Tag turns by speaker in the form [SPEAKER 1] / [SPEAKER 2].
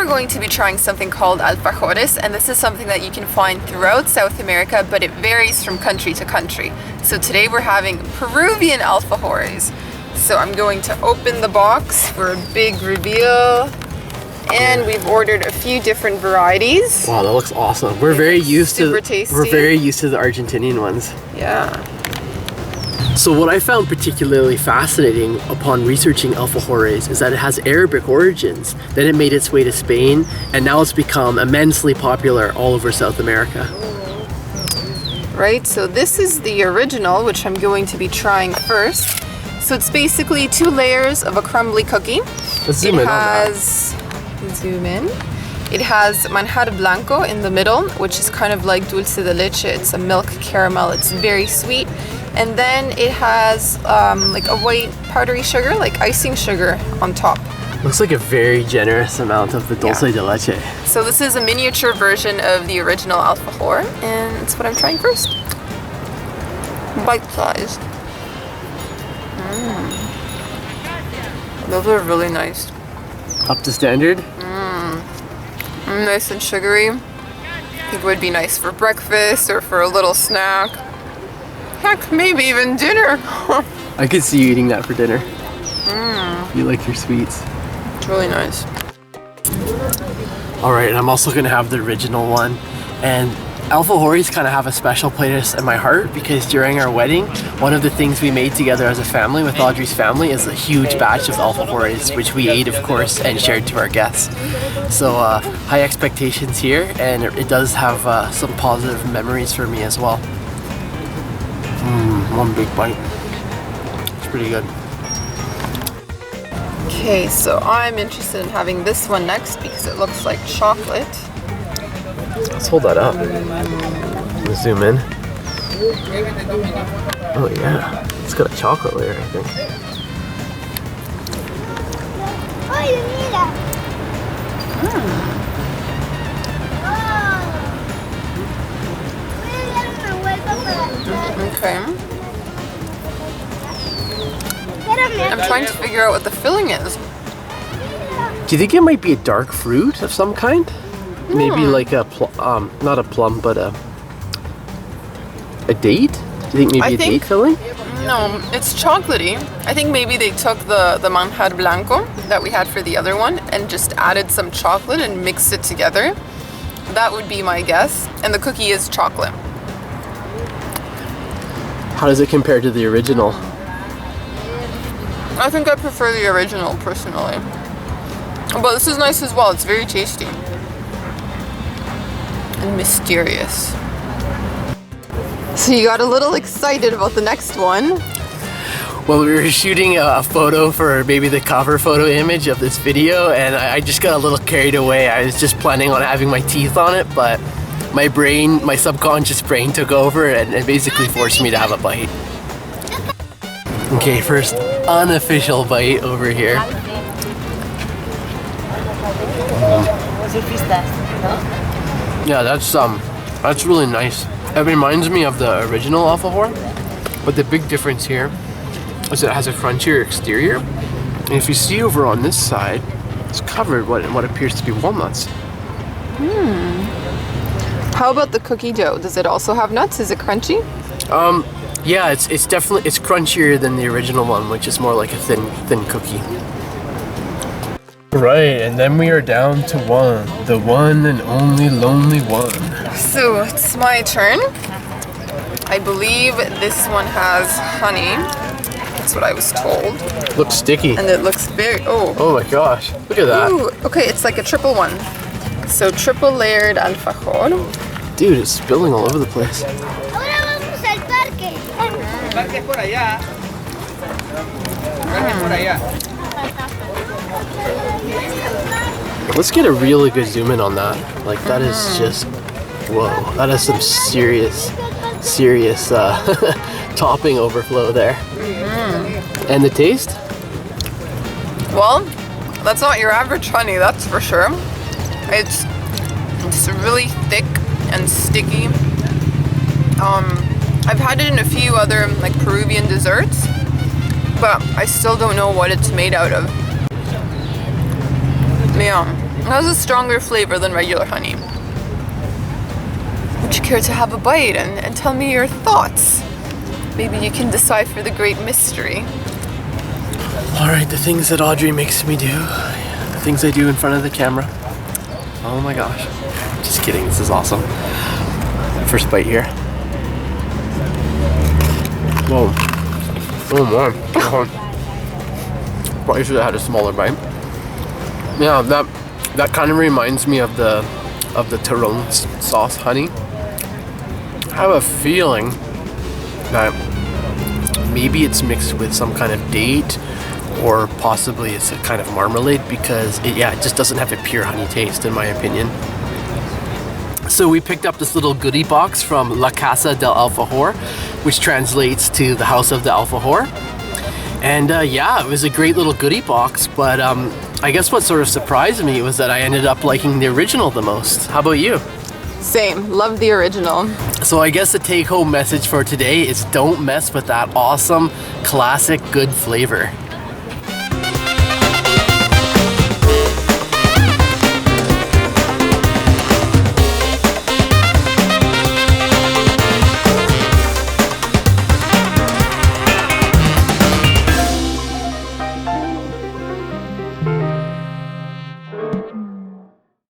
[SPEAKER 1] we're going to be trying something called Alfajores, and this is something that you can find throughout South America, but it varies from country to country. So today we're having Peruvian Alfajores. So I'm going to open the box for a big reveal. And we've ordered a few different varieties.
[SPEAKER 2] Wow, that looks awesome. We're very used to
[SPEAKER 1] tasty.
[SPEAKER 2] We're very used to the Argentinian ones.
[SPEAKER 1] Yeah.
[SPEAKER 2] So what I found particularly fascinating upon researching Alfajores is that it has Arabic origins. Then it made its way to Spain, and now it's become immensely popular all over South America.
[SPEAKER 1] Right, so this is the original, which I'm going to be trying first. So it's basically 2 layers of a crumbly cookie.
[SPEAKER 2] Let's zoom in on that.
[SPEAKER 1] Zoom in. It has manjar blanco in the middle, which is kind of like dulce de leche. It's a milk caramel. It's very sweet. And then it has like a white powdery sugar, like icing sugar on top.
[SPEAKER 2] Looks like a very generous amount of the dulce de leche.
[SPEAKER 1] So this is a miniature version of the original Alfajor, and it's what I'm trying first. Bite-sized. Those are really nice.
[SPEAKER 2] Up to standard?
[SPEAKER 1] Nice and sugary. I think it would be nice for breakfast or for a little snack. Heck, maybe even dinner.
[SPEAKER 2] I could see you eating that for dinner. You like your sweets.
[SPEAKER 1] It's really nice.
[SPEAKER 2] All right, and I'm also gonna have the original one. And Alfajores kind of have a special place in my heart because during our wedding, one of the things we made together as a family with Audrey's family is a huge batch of Alfajores, which we ate, of course, and shared to our guests. So high expectations here, and it does have some positive memories for me as well. One big bite. It's pretty good.
[SPEAKER 1] Okay, so I'm interested in having this one next because it looks like chocolate.
[SPEAKER 2] Let's hold that up. Let's zoom in. Oh yeah, it's got a chocolate layer, I think.
[SPEAKER 1] Okay. I'm trying to figure out what the filling is.
[SPEAKER 2] Do you think it might be a dark fruit of some kind? Maybe like a not a plum, but a date? Do you think maybe a date filling?
[SPEAKER 1] No, it's chocolatey. I think maybe they took the manjar blanco that we had for the other one and just added some chocolate and mixed it together. That would be my guess. And the cookie is chocolate.
[SPEAKER 2] How does it compare to the original?
[SPEAKER 1] I think I prefer the original personally. But this is nice as well. It's very tasty. And mysterious. So you got a little excited about the next one.
[SPEAKER 2] Well, we were shooting a photo for maybe the cover photo image of this video, and I just got a little carried away. I was just planning on having my teeth on it, but my subconscious brain took over and basically forced me to have a bite. Okay, first unofficial bite over here. Yeah, that's really nice. It reminds me of the original Alfajor, but the big difference here is it has a crunchier exterior, and if you see over on this side, it's covered in what appears to be walnuts.
[SPEAKER 1] How about the cookie dough? Does it also have nuts? Is it crunchy?
[SPEAKER 2] Yeah, it's definitely crunchier than the original one, which is more like a thin cookie. Right, and then we are down to the one and only lonely one.
[SPEAKER 1] So it's my turn. I believe this one has honey. That's what I was told.
[SPEAKER 2] Looks sticky.
[SPEAKER 1] And it looks very,
[SPEAKER 2] Oh my gosh, look at that.
[SPEAKER 1] Ooh, okay, it's like a triple one. So triple layered alfajor.
[SPEAKER 2] Dude, it's spilling all over the place. Let's get a really good zoom in on that. Like that is just, whoa, that is some serious topping overflow there. And the taste?
[SPEAKER 1] Well, that's not your average honey, that's for sure. It's really thick and sticky. I've had it in a few other like Peruvian desserts, but I still don't know what it's made out of. Yeah, It has a stronger flavor than regular honey. Would you care to have a bite and tell me your thoughts? Maybe you can decipher the great mystery.
[SPEAKER 2] Alright, the things that Audrey makes me do. The things I do in front of the camera. Oh my gosh. Just kidding, this is awesome. First bite here. Whoa. Oh man. Probably should have had a smaller bite. Yeah, that kind of reminds me of the Tyrone sauce honey. I have a feeling that maybe it's mixed with some kind of date, or possibly it's a kind of marmalade, because it just doesn't have a pure honey taste in my opinion. So we picked up this little goodie box from La Casa del Alfajor, which translates to the House of the Alfajor. And it was a great little goodie box, but I guess what sort of surprised me was that I ended up liking the original the most. How about you?
[SPEAKER 1] Same, love the original.
[SPEAKER 2] So I guess the take-home message for today is don't mess with that awesome, classic, good flavor.